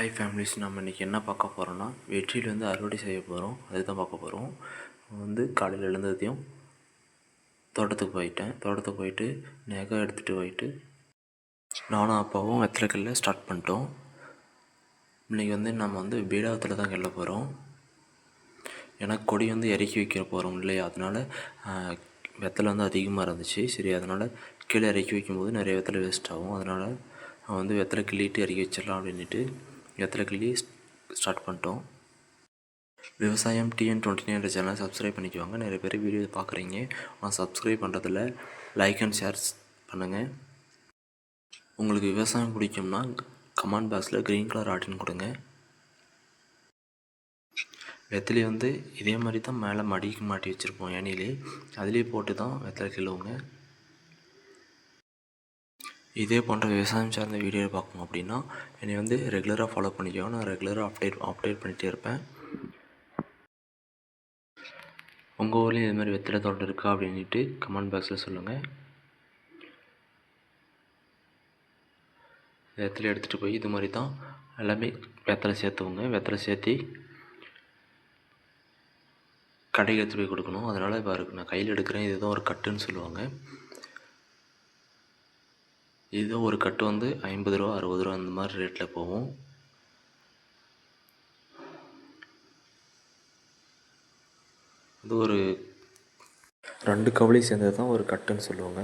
Hi families, நம்ம இன்றைக்கி என்ன பார்க்க போகிறோன்னா வெற்றிலேருந்து அறுவடை செய்ய போகிறோம். அதுதான் பார்க்க போகிறோம். காலையில் எழுந்ததையும் தோட்டத்துக்கு போயிட்டு நெகம் எடுத்துகிட்டு போயிட்டு நானும் அப்பாவும் வெத்தலைக்கல்ல ஸ்டார்ட் பண்ணிட்டோம். இன்றைக்கி நம்ம பீடாவத்தில் தான் கல்ல போகிறோம். ஏன்னா கொடி இறக்கி வைக்க போகிறோம் இல்லையா, அதனால் வெத்தலை அதிகமாக இருந்துச்சு. சரி, அதனால் கீழே இறக்கி வைக்கும்போது நிறைய வெத்தலை வேஸ்ட் ஆகும். அதனால் வெத்தலை கிள்ளிட்டு இறக்கி வச்சிடலாம் அப்படின்ட்டு வெத்தலை கிள்ளி ஸ்டார்ட் பண்ணிட்டோம். விவசாயம் TN29 என்ற சேனலை சப்ஸ்கிரைப் பண்ணிக்குவாங்க. நிறைய பேர் வீடியோ பார்க்குறீங்க, ஆனால் சப்ஸ்கிரைப் பண்ணுறதில்ல. லைக் அண்ட் ஷேர் பண்ணுங்கள். உங்களுக்கு விவசாயம் பிடிக்கும்னா கமெண்ட் பாக்ஸில் க்ரீன் கலர் ஆட்டின் கொடுங்க. வெத்தலை இதே மாதிரி தான் மேலே மடிக்கு மாட்டி வச்சுருப்போம் ஏனிலே, அதிலே போட்டு தான் வெத்தலை கிள்ளுவோங்க. இதே போன்ற விவசாயம் சார்ந்த வீடியோ பார்க்கணும் அப்படின்னா என்னை ரெகுலராக ஃபாலோ பண்ணிக்கோங்க. நான் ரெகுலராக அப்டேட் பண்ணிகிட்டே இருப்பேன். உங்கள் ஊர்லேயும் இது மாதிரி வெத்தலை தோட்டம் இருக்கா அப்படின்ட்டு கமெண்ட் பாக்ஸில் சொல்லுங்கள். வெத்தலை எடுத்துகிட்டு போய் இது மாதிரி தான் எல்லாமே வெத்தலை சேர்த்துவோங்க. வெத்தலை சேர்த்தி கடைக்கு எடுத்துகிட்டு போய் கொடுக்கணும். அதனால் இப்போ நான் கையில் எடுக்கிறேன். இதுதான் ஒரு கட்டுன்னு சொல்லுவாங்க. இது ஒரு கட்டு 50 ரூபா 60 ரூபா அந்த மாதிரி ரேட்டில் போகும். இது ஒரு 2 கவளி சேர்ந்தது தான் ஒரு கட்டுன்னு சொல்லுவாங்க.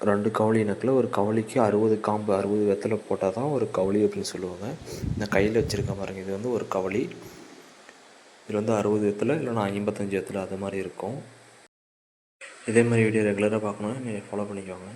2 கவளி நக்கில் ஒரு கவளிக்கு 60 காம்பு 60 வெத்தலை போட்டால் தான் ஒரு கவளி அப்படின்னு சொல்லுவாங்க. நான் கையில் வச்சுருக்க பாருங்க, இது ஒரு கவளி. இதில் 60 வெத்தலை இல்லைனா 55 வெத்தலை அது மாதிரி இருக்கும். இதே மாதிரி வீடியோ ரெகுலராக பார்க்கணுன்னா நீங்கள் ஃபாலோ பண்ணிக்கோங்க.